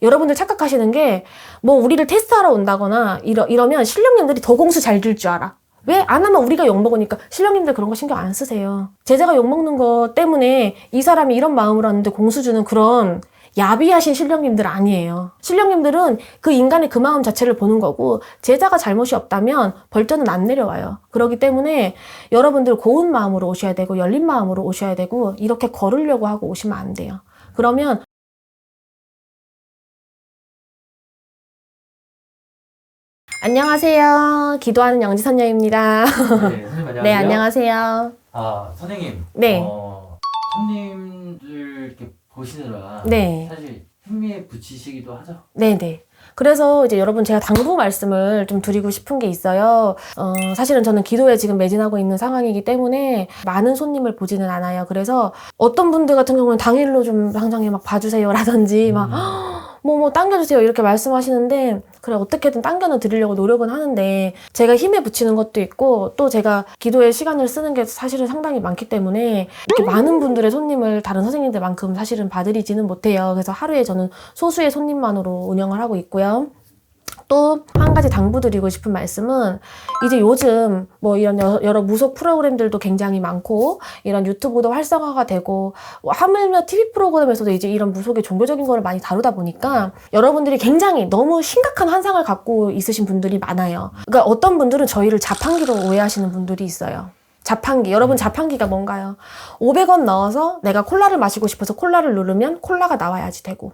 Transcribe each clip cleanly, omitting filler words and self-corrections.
여러분들 착각하시는 게 뭐 우리를 테스트하러 온다거나 이러면 신령님들이 더 공수 잘 줄 줄 알아. 왜? 안 하면 우리가 욕먹으니까. 신령님들 그런 거 신경 안 쓰세요. 제자가 욕먹는 거 때문에 이 사람이 이런 마음으로 왔는데 공수 주는 그런 야비하신 신령님들 아니에요. 신령님들은 그 인간의 그 마음 자체를 보는 거고, 제자가 잘못이 없다면 벌전은 안 내려와요. 그렇기 때문에 여러분들 고운 마음으로 오셔야 되고 열린 마음으로 오셔야 되고, 이렇게 거르려고 하고 오시면 안 돼요. 그러면 안녕하세요. 기도하는 영지선녀입니다. 네, 선생님 안녕하세요. 네, 안녕하세요. 선생님. 네. 손님들 이렇게 보시느라 네. 사실 흥미에 붙이시기도 하죠. 네네. 그래서 이제 여러분 제가 당부 말씀을 좀 드리고 싶은 게 있어요. 사실은 저는 기도에 지금 매진하고 있는 상황이기 때문에 많은 손님을 보지는 않아요. 그래서 어떤 분들 같은 경우는 당일로 좀 당장에 막 봐주세요라든지 막 뭐 당겨주세요 이렇게 말씀하시는데, 그래 어떻게든 당겨는 드리려고 노력은 하는데 제가 힘에 붙이는 것도 있고 또 제가 기도에 시간을 쓰는 게 사실은 상당히 많기 때문에 이렇게 많은 분들의 손님을 다른 선생님들만큼 사실은 봐드리지는 못해요. 그래서 하루에 저는 소수의 손님만으로 운영을 하고 있고요. 또 한 가지 당부드리고 싶은 말씀은, 이제 요즘 뭐 이런 여러 무속 프로그램들도 굉장히 많고 이런 유튜브도 활성화가 되고 하물며 TV 프로그램에서도 이제 이런 무속의 종교적인 거를 많이 다루다 보니까 여러분들이 굉장히 너무 심각한 환상을 갖고 있으신 분들이 많아요. 그러니까 어떤 분들은 저희를 자판기로 오해하시는 분들이 있어요. 자판기. 여러분 자판기가 뭔가요? 500원 넣어서 내가 콜라를 마시고 싶어서 콜라를 누르면 콜라가 나와야지 되고,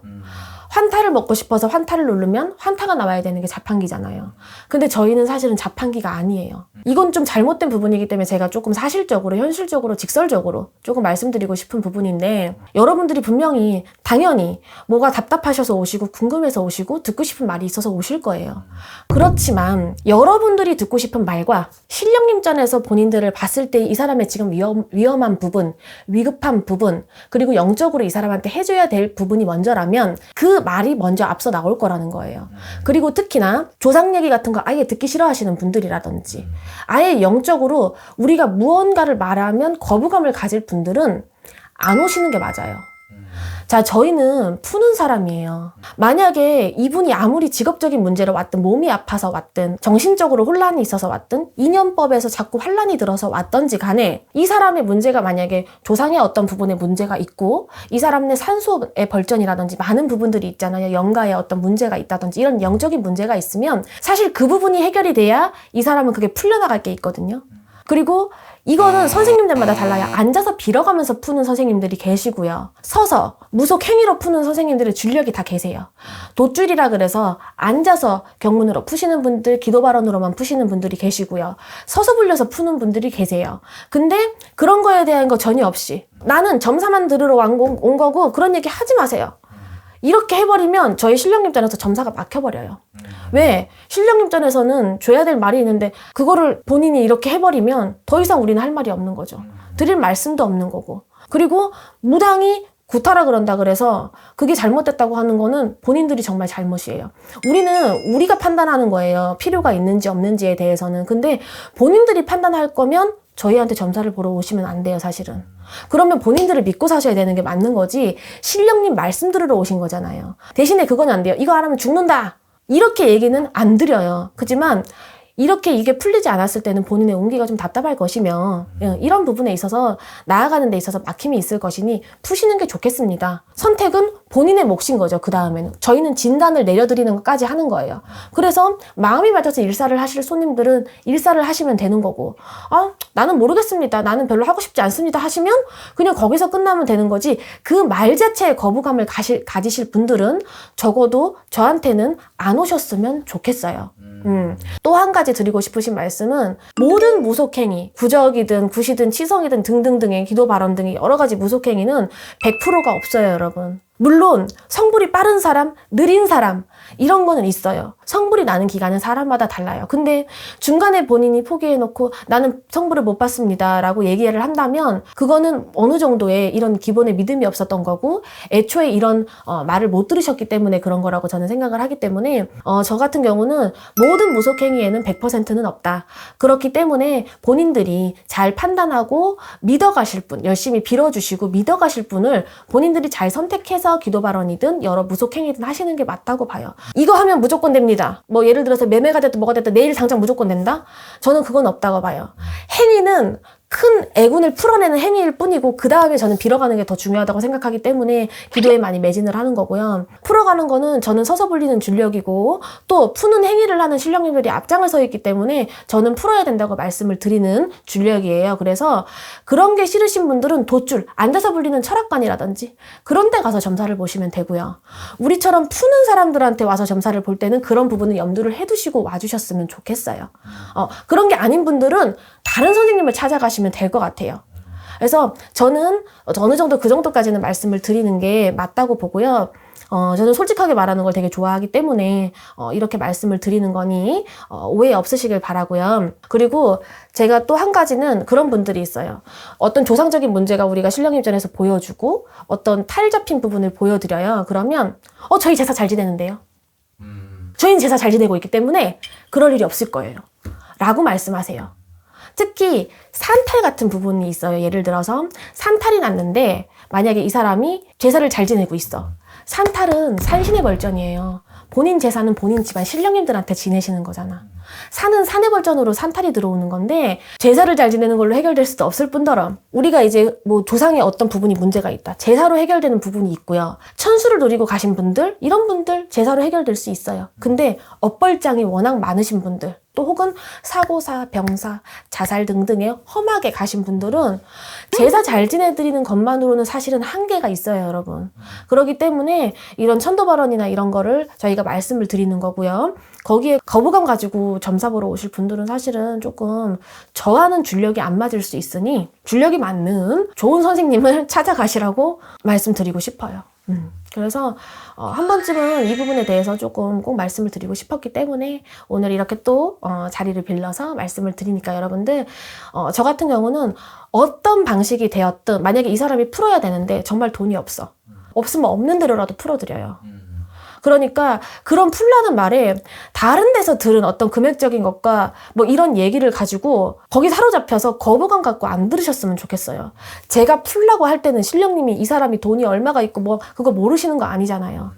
환타를 먹고 싶어서 환타를 누르면 환타가 나와야 되는 게 자판기잖아요. 근데 저희는 사실은 자판기가 아니에요. 이건 좀 잘못된 부분이기 때문에 제가 조금 사실적으로, 현실적으로, 직설적으로 조금 말씀드리고 싶은 부분인데, 여러분들이 분명히 당연히 뭐가 답답하셔서 오시고 궁금해서 오시고 듣고 싶은 말이 있어서 오실 거예요. 그렇지만 여러분들이 듣고 싶은 말과 신령님전에서 본인들을 봤을 때 이 사람의 지금 위험한 부분, 위급한 부분, 그리고 영적으로 이 사람한테 해줘야 될 부분이 먼저라면 그 말이 먼저 앞서 나올 거라는 거예요. 그리고 특히나 조상 얘기 같은 거 아예 듣기 싫어하시는 분들이라든지, 아예 영적으로 우리가 무언가를 말하면 거부감을 가질 분들은 안 오시는 게 맞아요. 자, 저희는 푸는 사람이에요. 만약에 이분이 아무리 직업적인 문제로 왔든, 몸이 아파서 왔든, 정신적으로 혼란이 있어서 왔든, 인연법에서 자꾸 환란이 들어서 왔던지 간에 이 사람의 문제가 만약에 조상의 어떤 부분에 문제가 있고, 이 사람의 산소의 벌전이라든지 많은 부분들이 있잖아요. 영가에 어떤 문제가 있다든지 이런 영적인 문제가 있으면 사실 그 부분이 해결이 돼야 이 사람은 그게 풀려나갈 게 있거든요. 그리고 이거는 선생님들마다 달라요. 앉아서 빌어가면서 푸는 선생님들이 계시고요. 서서 무속 행위로 푸는 선생님들의 줄력이 다 계세요. 돗줄이라 그래서 앉아서 경문으로 푸시는 분들, 기도 발언으로만 푸시는 분들이 계시고요. 서서 불려서 푸는 분들이 계세요. 근데 그런 거에 대한 거 전혀 없이 나는 점사만 들으러 온 거고 그런 얘기 하지 마세요. 이렇게 해버리면 저희 신령님전에서 점사가 막혀버려요. 왜? 신령님전에서는 줘야 될 말이 있는데 그거를 본인이 이렇게 해버리면 더 이상 우리는 할 말이 없는 거죠. 드릴 말씀도 없는 거고. 그리고 무당이 구타라 그런다 그래서 그게 잘못됐다고 하는 거는 본인들이 정말 잘못이에요. 우리는 우리가 판단하는 거예요. 필요가 있는지 없는지에 대해서는. 근데 본인들이 판단할 거면 저희한테 점사를 보러 오시면 안 돼요, 사실은. 그러면 본인들을 믿고 사셔야 되는 게 맞는 거지, 신령님 말씀 들으러 오신 거잖아요. 대신에 그건 안 돼요. 이거 안 하면 죽는다, 이렇게 얘기는 안 드려요. 그렇지만 이렇게 이게 풀리지 않았을 때는 본인의 운기가 좀 답답할 것이며, 이런 부분에 있어서 나아가는 데 있어서 막힘이 있을 것이니 푸시는 게 좋겠습니다. 선택은 본인의 몫인 거죠. 그 다음에는 저희는 진단을 내려드리는 것까지 하는 거예요. 그래서 마음이 맞아서 일사를 하실 손님들은 일사를 하시면 되는 거고, 나는 모르겠습니다, 나는 별로 하고 싶지 않습니다 하시면 그냥 거기서 끝나면 되는 거지, 그 말 자체에 거부감을 가지실 분들은 적어도 저한테는 안 오셨으면 좋겠어요. 또 한 가지 드리고 싶으신 말씀은, 모든 무속행위, 구적이든 구시든 치성이든 등등등의 기도 발언 등의 여러 가지 무속행위는 100%가 없어요, 여러분. 물론 성불이 빠른 사람, 느린 사람, 이런 거는 있어요. 성불이 나는 기간은 사람마다 달라요. 근데 중간에 본인이 포기해놓고 나는 성불을 못 받습니다 라고 얘기를 한다면 그거는 어느 정도의 이런 기본의 믿음이 없었던 거고 애초에 이런 말을 못 들으셨기 때문에 그런 거라고 저는 생각을 하기 때문에 저 같은 경우는 모든 무속행위에는 100%는 없다. 그렇기 때문에 본인들이 잘 판단하고 믿어가실 분, 열심히 빌어주시고 믿어가실 분을 본인들이 잘 선택해서 기도 발언이든 여러 무속행위든 하시는 게 맞다고 봐요. 이거 하면 무조건 됩니다. 뭐 예를 들어서 매매가 됐든 뭐가 됐든 내일 당장 무조건 된다? 저는 그건 없다고 봐요. 행위는 큰 애군을 풀어내는 행위일 뿐이고 그 다음에 저는 빌어가는 게 더 중요하다고 생각하기 때문에 기도에 많이 매진을 하는 거고요. 풀어가는 거는 저는 서서 불리는 줄력이고 또 푸는 행위를 하는 신령님들이 앞장을 서 있기 때문에 저는 풀어야 된다고 말씀을 드리는 줄력이에요. 그래서 그런 게 싫으신 분들은 돛줄, 앉아서 불리는 철학관이라든지 그런 데 가서 점사를 보시면 되고요. 우리처럼 푸는 사람들한테 와서 점사를 볼 때는 그런 부분을 염두를 해두시고 와주셨으면 좋겠어요. 그런 게 아닌 분들은 다른 선생님을 찾아가시면 될 것 같아요. 그래서 저는 어느 정도 그 정도까지는 말씀을 드리는 게 맞다고 보고요. 저는 솔직하게 말하는 걸 되게 좋아하기 때문에 이렇게 말씀을 드리는 거니 오해 없으시길 바라고요. 그리고 제가 또 한 가지는 그런 분들이 있어요. 어떤 조상적인 문제가 우리가 신령입전에서 보여주고 어떤 탈 잡힌 부분을 보여드려요. 그러면 저희 제사 잘 지내는데요. 저희는 제사 잘 지내고 있기 때문에 그럴 일이 없을 거예요. 라고 말씀하세요. 특히 산탈 같은 부분이 있어요. 예를 들어서 산탈이 났는데 만약에 이 사람이 제사를 잘 지내고 있어. 산탈은 산신의 벌전이에요. 본인 제사는 본인 집안 신령님들한테 지내시는 거잖아. 산은 산의 벌전으로 산탈이 들어오는 건데 제사를 잘 지내는 걸로 해결될 수도 없을 뿐더러 우리가 이제 뭐 조상의 어떤 부분이 문제가 있다. 제사로 해결되는 부분이 있고요. 천수를 노리고 가신 분들, 이런 분들 제사로 해결될 수 있어요. 근데 업벌장이 워낙 많으신 분들 또 혹은 사고사, 병사, 자살 등등의 험하게 가신 분들은 제사 잘 지내드리는 것만으로는 사실은 한계가 있어요, 여러분. 그렇기 때문에 이런 천도발언이나 이런 거를 저희가 말씀을 드리는 거고요. 거기에 거부감 가지고 점사 보러 오실 분들은 사실은 조금 저와는 줄력이 안 맞을 수 있으니 줄력이 맞는 좋은 선생님을 찾아가시라고 말씀드리고 싶어요. 그래서 한 번쯤은 이 부분에 대해서 조금 꼭 말씀을 드리고 싶었기 때문에 오늘 이렇게 또 자리를 빌려서 말씀을 드리니까 여러분들 저 같은 경우는 어떤 방식이 되었든 만약에 이 사람이 풀어야 되는데 정말 돈이 없으면 없는 대로라도 풀어드려요. 그러니까 그런 풀라는 말에 다른 데서 들은 어떤 금액적인 것과 뭐 이런 얘기를 가지고 거기 사로잡혀서 거부감 갖고 안 들으셨으면 좋겠어요. 제가 풀라고 할 때는 신령님이 이 사람이 돈이 얼마가 있고 뭐 그거 모르시는 거 아니잖아요.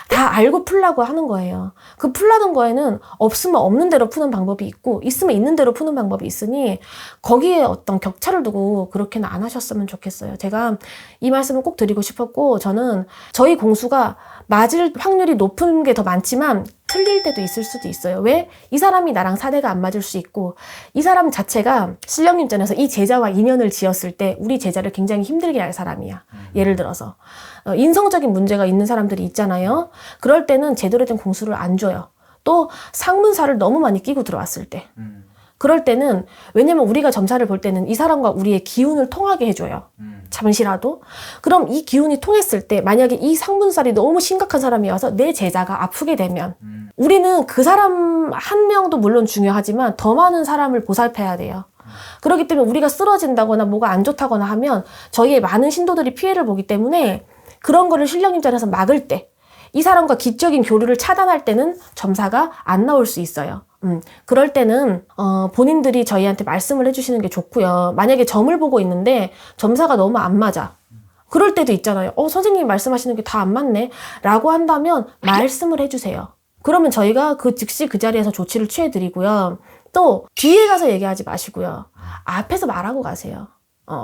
다 알고 풀라고 하는 거예요. 그 풀라는 거에는 없으면 없는 대로 푸는 방법이 있고 있으면 있는 대로 푸는 방법이 있으니 거기에 어떤 격차를 두고 그렇게는 안 하셨으면 좋겠어요. 제가 이 말씀을 꼭 드리고 싶었고 저는 저희 공수가 맞을 확률이 높은 게 더 많지만 틀릴 때도 있을 수도 있어요. 왜? 이 사람이 나랑 사대가 안 맞을 수 있고 이 사람 자체가 신령님전에서 이 제자와 인연을 지었을 때 우리 제자를 굉장히 힘들게 할 사람이야. 예를 들어서 인성적인 문제가 있는 사람들이 있잖아요. 그럴 때는 제대로 된 공수를 안 줘요. 또 상문사를 너무 많이 끼고 들어왔을 때 그럴 때는 왜냐면 우리가 점사를 볼 때는 이 사람과 우리의 기운을 통하게 해줘요. 잠시라도. 그럼 이 기운이 통했을 때 만약에 이 상분살이 너무 심각한 사람이 와서 내 제자가 아프게 되면 우리는 그 사람 한 명도 물론 중요하지만 더 많은 사람을 보살펴야 돼요. 그렇기 때문에 우리가 쓰러진다거나 뭐가 안 좋다거나 하면 저희의 많은 신도들이 피해를 보기 때문에 그런 거를 신령님 자리에서 막을 때 이 사람과 기적인 교류를 차단할 때는 점사가 안 나올 수 있어요. 그럴 때는 본인들이 저희한테 말씀을 해주시는 게 좋고요. 만약에 점을 보고 있는데 점사가 너무 안 맞아. 그럴 때도 있잖아요. 선생님이 말씀하시는 게 다 안 맞네 라고 한다면 말씀을 해주세요. 그러면 저희가 그 즉시 그 자리에서 조치를 취해드리고요. 또 뒤에 가서 얘기하지 마시고요. 앞에서 말하고 가세요.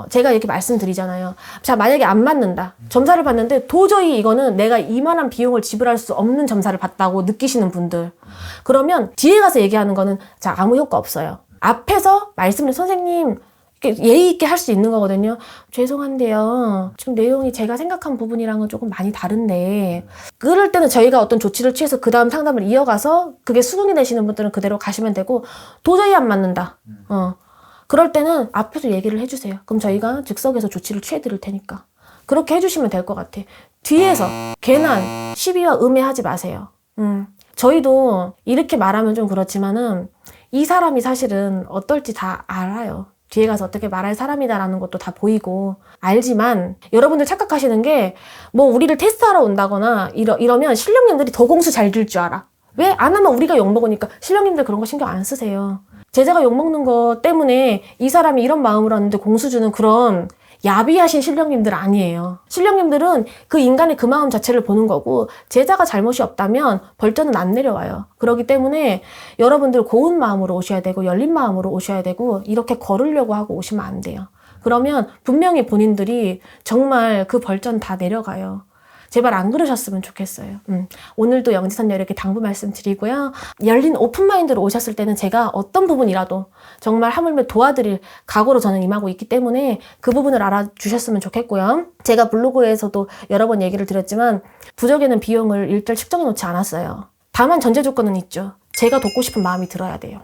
제가 이렇게 말씀드리잖아요. 자, 만약에 안 맞는다. 점사를 봤는데 도저히 이거는 내가 이만한 비용을 지불할 수 없는 점사를 봤다고 느끼시는 분들. 그러면 뒤에 가서 얘기하는 거는 자, 아무 효과 없어요. 앞에서 말씀을 선생님 예의 있게 할 수 있는 거거든요. 죄송한데요. 지금 내용이 제가 생각한 부분이랑은 조금 많이 다른데 그럴 때는 저희가 어떤 조치를 취해서 그 다음 상담을 이어가서 그게 수긍이 되시는 분들은 그대로 가시면 되고 도저히 안 맞는다. 그럴 때는 앞에서 얘기를 해주세요. 그럼 저희가 즉석에서 조치를 취해드릴 테니까. 그렇게 해주시면 될 것 같아. 뒤에서 괜한 시비와 음해하지 마세요. 저희도 이렇게 말하면 좀 그렇지만은 이 사람이 사실은 어떨지 다 알아요. 뒤에 가서 어떻게 말할 사람이다라는 것도 다 보이고 알지만 여러분들 착각하시는 게 뭐 우리를 테스트하러 온다거나 이러면 신령님들이 더 공수 잘 줄 줄 알아. 왜? 안 하면 우리가 욕먹으니까. 신령님들 그런 거 신경 안 쓰세요. 제자가 욕먹는 거 때문에 이 사람이 이런 마음으로 왔는데 공수 주는 그런 야비하신 신령님들 아니에요. 신령님들은 그 인간의 그 마음 자체를 보는 거고 제자가 잘못이 없다면 벌전은 안 내려와요. 그렇기 때문에 여러분들 고운 마음으로 오셔야 되고 열린 마음으로 오셔야 되고 이렇게 걸으려고 하고 오시면 안 돼요. 그러면 분명히 본인들이 정말 그 벌전 다 내려가요. 제발 안 그러셨으면 좋겠어요. 오늘도 영지선녀에게 당부 말씀드리고요. 열린 오픈마인드로 오셨을 때는 제가 어떤 부분이라도 정말 하물며 도와드릴 각오로 저는 임하고 있기 때문에 그 부분을 알아주셨으면 좋겠고요. 제가 블로그에서도 여러 번 얘기를 드렸지만 부적에는 비용을 일절 측정해 놓지 않았어요. 다만 전제 조건은 있죠. 제가 돕고 싶은 마음이 들어야 돼요.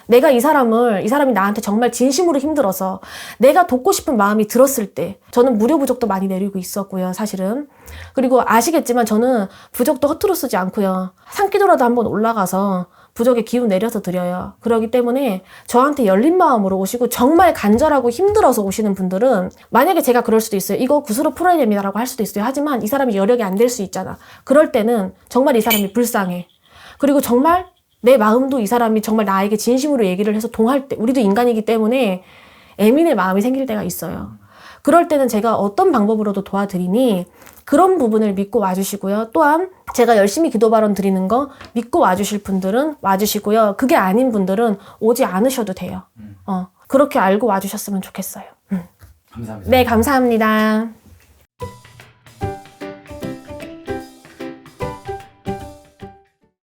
내가 이 사람이 나한테 정말 진심으로 힘들어서 내가 돕고 싶은 마음이 들었을 때 저는 무료 부적도 많이 내리고 있었고요, 사실은. 그리고 아시겠지만 저는 부적도 허투루 쓰지 않고요. 산기도라도 한번 올라가서 부적에 기운 내려서 드려요. 그렇기 때문에 저한테 열린 마음으로 오시고 정말 간절하고 힘들어서 오시는 분들은 만약에 제가 그럴 수도 있어요. 이거 굿으로 풀어야 됩니다라고 할 수도 있어요. 하지만 이 사람이 여력이 안 될 수 있잖아. 그럴 때는 정말 이 사람이 불쌍해. 그리고 정말 내 마음도 이 사람이 정말 나에게 진심으로 얘기를 해서 동할 때, 우리도 인간이기 때문에 애민의 마음이 생길 때가 있어요. 그럴 때는 제가 어떤 방법으로도 도와드리니 그런 부분을 믿고 와주시고요. 또한 제가 열심히 기도 발언 드리는 거 믿고 와주실 분들은 와주시고요. 그게 아닌 분들은 오지 않으셔도 돼요. 그렇게 알고 와주셨으면 좋겠어요. 감사합니다. 네, 감사합니다.